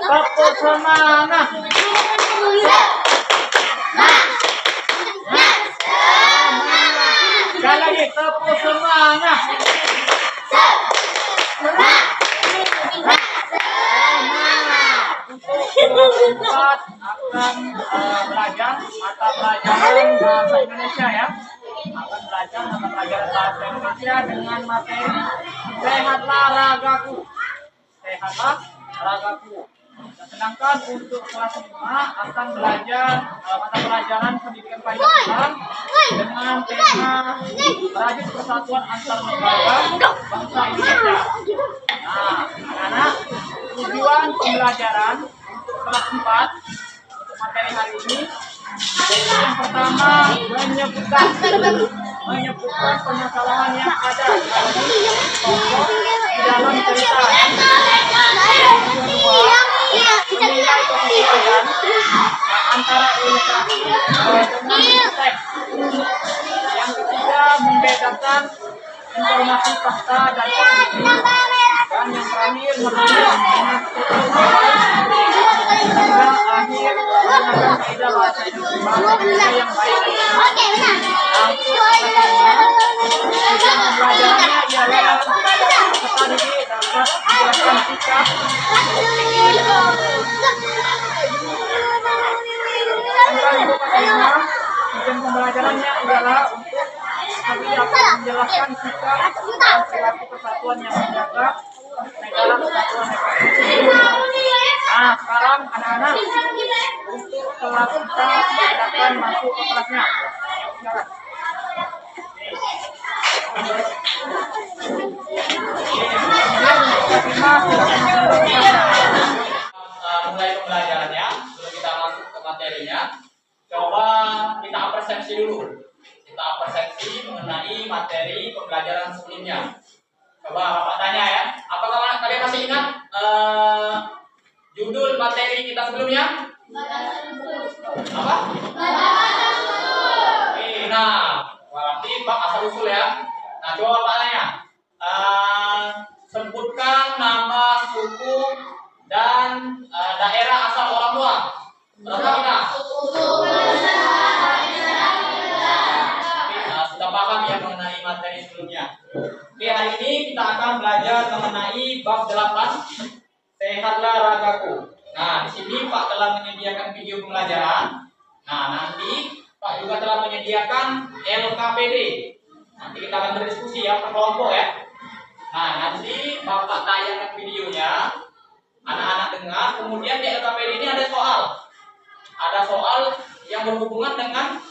tepuk semangat. Sekali lagi tepuk semangat. Keempat akan belajar mata pelajaran bahasa Indonesia ya. Akan belajar mata pelajaran bahasa Indonesia dengan materi sehatlah ragaku. Sehatlah ragaku. Sedangkan untuk kelas 5 akan belajar mata pelajaran pendidikan Pancasila dengan tema merajut persatuan antar lembaga bangsa Indonesia. Nah, anak-anak, tujuan pembelajaran untuk kelas 4 untuk materi hari ini yaitu yang pertama menyebutkan permasalahan yang ada di dalam cerita. Yang kedua, menilai kesesuaian antara ilustrasi dengan teks. Yang ketiga, membedakan informasi fakta dan opini. Dan yang terakhir, menulis dengan hingga akhir menggunakan kaidah bahasa Indonesia yang baik. Pembelajarannya ialah sekali dapat menjelaskan sikap. Tujuan pembelajarannya adalah untuk dapat menjelaskan sikap dan perilaku persatuan yang menjaga negara kesatuan Republik. Nah, sekarang anak-anak untuk kelas kita silakan masuk ke kelasnya. Mulai pembelajarannya, sebelum kita masuk ke materinya, coba kita persepsi dulu. Kita persepsi mengenai materi pembelajaran sebelumnya. Coba Bapak tanya ya, apakah kalian masih ingat judul materi kita sebelumnya? Apa? Oke, nah, berarti Pak asal usul ya. Nah, coba Bapak tanya, sebutkan nama suku dan daerah asal orang tua. Berapa kita? Sudah paham ya mengenai materi sebelumnya. Oke, hari ini kita akan belajar mengenai bab 8, sehatlah ragaku. Nah, di sini Pak telah menyediakan video pembelajaran. Nah, nanti Pak juga telah menyediakan LKPD. Nanti kita akan berdiskusi ya per kelompok ya. Nah, nanti Bapak tayangkan videonya, anak-anak dengar. Kemudian di LKPD ini ada soal. Ada soal yang berhubungan dengan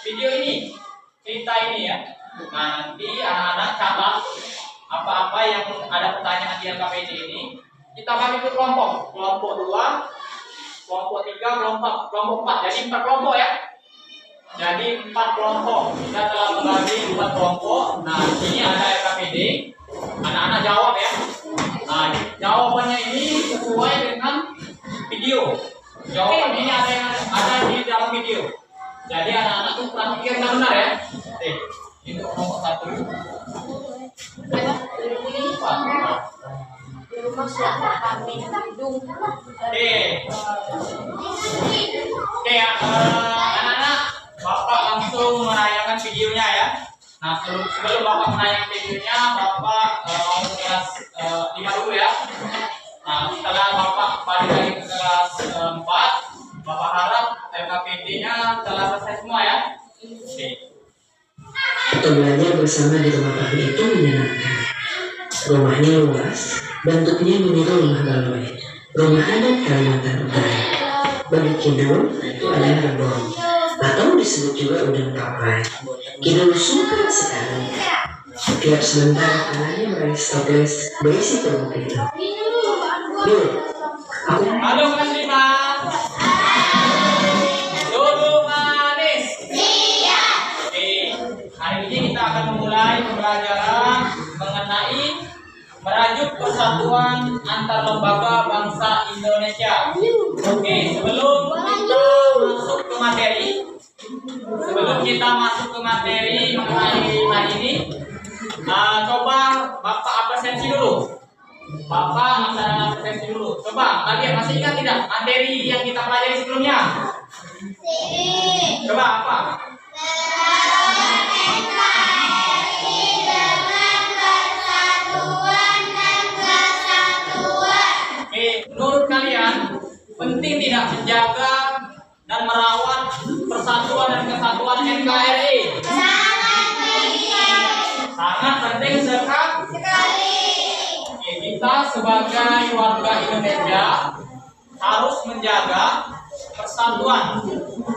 video ini, cerita ini ya. Nah, nanti anak-anak catat apa-apa yang ada pertanyaan di LKPD ini. Kita bagi ke kelompok 2, kelompok 3, kelompok 4. Jadi 4 kelompok ya. Jadi 4 kelompok. Kita telah membagi 4 kelompok. Nah, di sini ada LKPD. Anak-anak jawab ya. Nah, jawabannya ini sesuai dengan video. Jawaban ini ada di dalam video. Jadi anak-anak tuh perhatikan benar-benar ya. Ini kelompok 1. Oke, anak-anak, Bapak langsung menayangkan videonya ya. Nah, sebelum Bapak menayangkan videonya, Bapak mau kelas 5 dulu ya. Nah, setelah Bapak balik lagi ke kelas 4, Bapak harap LKPD-nya telah selesai semua ya. Oke. Belajar bersama di rumah Pak itu menyenangkan. Rumahnya luas, bentuknya meniru rumah baloi. Rumah adat Kalimantan Utara. Bagi Kidul, itu adalah rebon, atau disebut juga udang papai. Kidul suka sekali. Setiap sementara tangannya meraih toples berisi kerupuk itu. Dul, aku... Halo kelas 5. Duduk manis. Iya. Oke, hari ini kita akan memulai pembelajaran mengenai merajut persatuan antar lembaga bangsa Indonesia. Oke, sebelum kita masuk ke materi mengenai hari ini, coba Bapak absensi dulu. Bapak laksanakan presensi dulu. Coba kalian masih ingat tidak materi yang kita pelajari sebelumnya? Coba apa? Oke, menurut kalian penting tidak menjaga dan merawat persatuan dan kesatuan NKRI? Sangat penting sekali. Oke, kita sebagai warga Indonesia harus menjaga persatuan,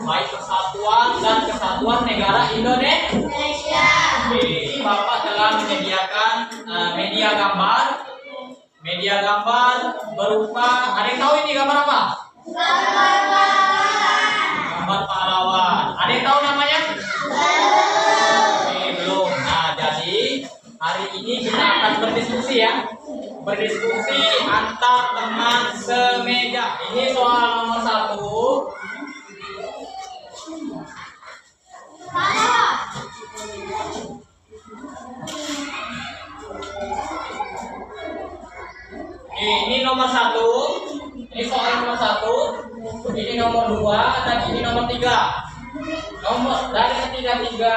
baik persatuan dan kesatuan negara Indonesia. Oke, ini Bapak telah menyediakan media gambar berupa, ada yang tahu ini gambar apa? Gambar pahlawan. Ada yang tahu namanya? Belum. Nah, jadi hari ini kita akan berdiskusi ya. Berdiskusi antar teman semeja. Ini soal nomor 1. Ini nomor 1. Ini soal nomor 1. Ini nomor 2 dan ini nomor 3. Dari ketiga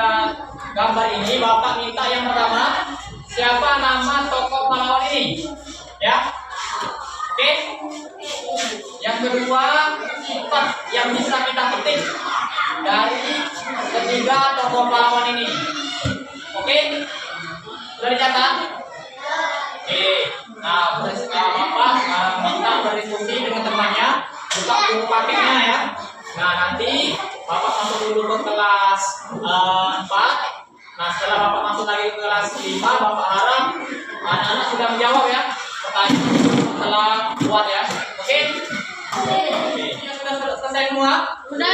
gambar ini Bapak minta yang pertama, siapa nama tokoh pahlawan ini? Ya. Oke. Yang kedua, sifat yang bisa kita petik dari ketiga tokoh pahlawan ini. Oke. Sudah dicatat? Oke. Nah, Bapak minta berdiskusi dengan temannya, buka buku paketnya ya. Nah, nanti Bapak masuk dulu ke kelas 4. Nah, setelah Bapak masuk lagi ke kelas 5, Bapak harap anak-anak sudah menjawab ya pertanyaan setelah buat ya. Oke? Oke. Ini sudah selesai semua? Sudah.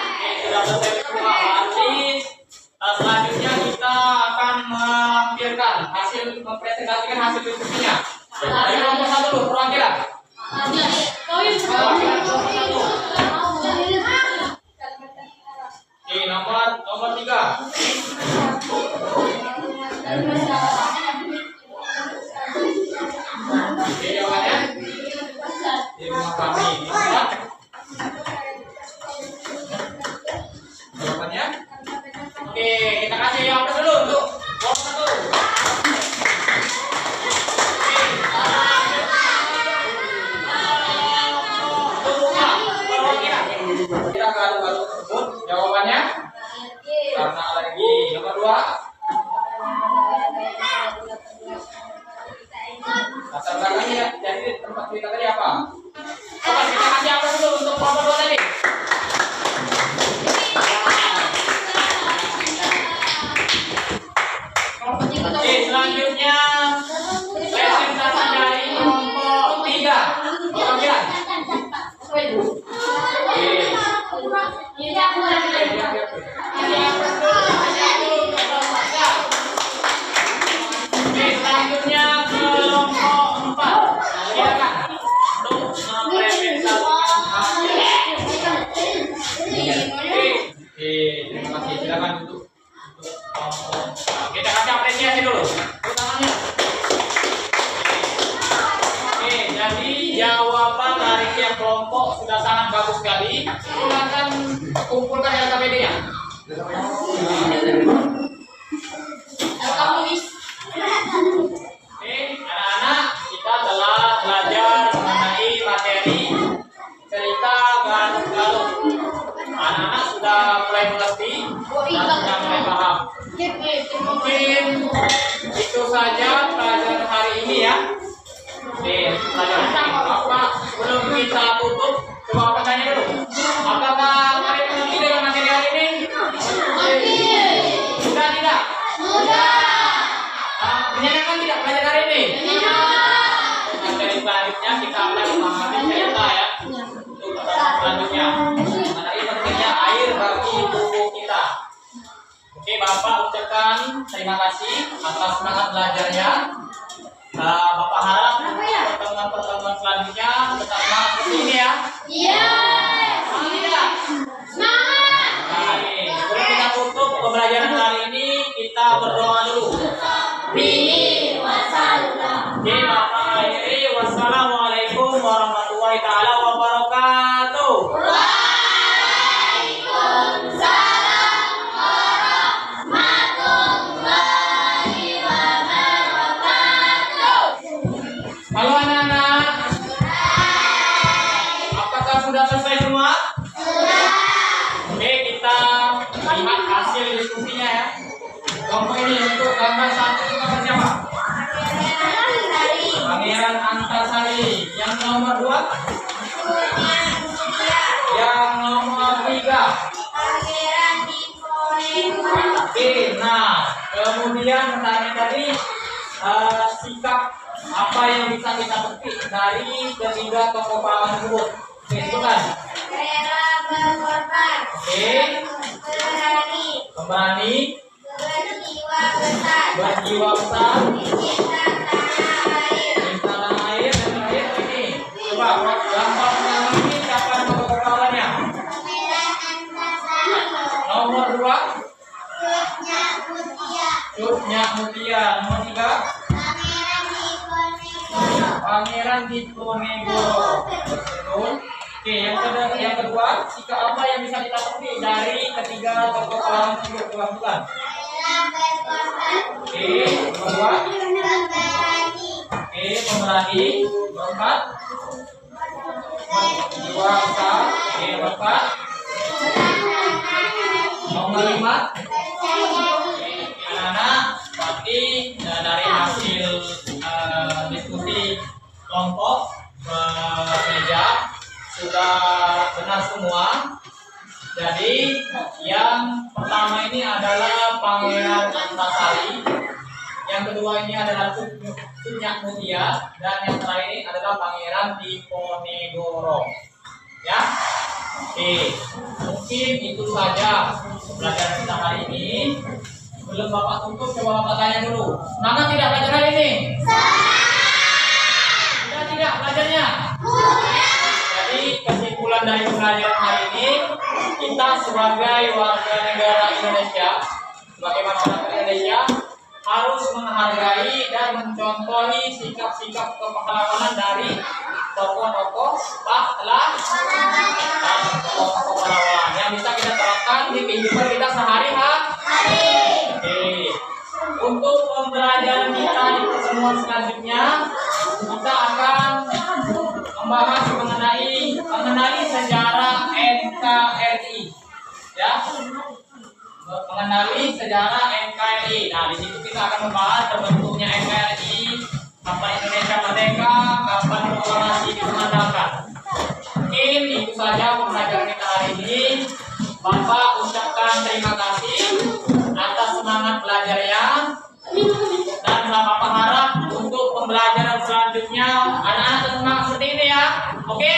Oke, sudah selesai semua. Berarti selanjutnya kita akan mempresentasikan hasil diskusinya. Dari nomor 1 dulu, perwakilan. Perwakilan nomor 1. Oke, nomor 3. Oke, jawabannya di rumah kami. Jawabannya? Oke, kita kasih yang dulu untuk nomor 1. Kita baru sebut jawabannya karena alergi. Nomor 2, latar belakangnya jadi tempat kita tadi apa? Coba kita kasih apa dulu untuk nomor 2 tadi? Oke, selanjutnya presentasi dari kelompok 3. Perwakilan. Selanjutnya kelompok 4. Silakan untuk mempresentasikan hasil. Terima kasih. Silakan untuk kita kasih apresiasi dulu. Tangannya. Jadi jawaban dari tiap kelompok sudah sangat bagus sekali. Silakan kumpulkan LKPD-nya. Oke, anak-anak, kita telah belajar mengenai materi cerita Garut. Anak-anak sudah mulai mengerti dan sudah mulai paham. Mungkin itu saja pelajaran hari ini ya. Oke, pelajaran ini. Bapak sebelum kita tutup, coba Bapak tanya dulu. Apakah kalian mengerti dengan materi hari ini? Sudah tidak? Menyenangkan tidak pelajaran hari ini? Materi selanjutnya kita akan memahami cerita ya. Untuk selanjutnya mengenai pentingnya air bagi tubuh kita. Oke, Bapak ucapkan terima kasih atas semangat belajarnya. Bapak harap pertemuan-pertemuan selanjutnya tetap semangat seperti ini ya. Iya. Semangat tidak? Semangat. Baik. Sebelum kita tutup pembelajaran hari ini, kita berdoa dulu. Oke, Bapak lihat hasil diskusinya ya. Kelompok ini untuk gambar 1 itu gambar siapa? Pangeran Antasari. Yang nomor 2? Yang nomor 3? Oke, nah kemudian pertanyaan tadi sikap apa yang bisa kita petik dari ketiga tokoh pahlawan tersebut? Oke, itu kan? Oke, pemberani, berjiwa besar, cinta tanah air, dan terakhir ini. Coba gambar pertama ini siapa nama tokoh pahlawannya? Nomor 2? Cutnya Mutia. Nomor 3? Pangeran Diponegoro. Betul. Oke, yang kedua, sikap apa yang bisa kita petik dari ketiga tokoh pahlawan tersebut? Bukan. Oke, nomor 2. Oke, pemberani. Nomor 4. Jiwa besar. Oke, nomor 4. Nomor 5. Anak-anak, berarti dari hasil diskusi kelompok meja sudah benar semua. Jadi yang pertama ini adalah Pangeran Antasari, yang kedua ini adalah Cutnya Mutia, dan yang terakhir ini adalah Pangeran Diponegoro. Ya, oke, mungkin itu saja pelajaran kita hari ini. Belum Bapak tutup, coba Bapak tanya dulu. Semangat tidak belajar hari ini? Sudah tidak belajarnya? Jadi kesimpulan dari pelajaran hari ini, kita sebagai warga negara Indonesia, sebagai masyarakat Indonesia, harus menghargai dan mencontohi sikap-sikap kepahlawanan dari tokoh-tokoh pahlawan dan tokoh-tokoh pahlawan yang bisa kita terapkan di kehidupan kita sehari-hari. Untuk pembelajaran kita di pertemuan selanjutnya, kita akan membahas mengenai sejarah NKRI, ya, mengenali sejarah NKRI. Nah, di situ kita akan membahas terbentuknya NKRI, kapan Indonesia merdeka, kapan proklamasi dikumandangkan. Mungkin itu saja pembelajaran kita hari ini. Bapak ucapkan terima kasih atas semangat belajarnya, dan Bapak harap untuk pembelajaran selanjutnya anak-anak semangat seperti ini ya. Oke?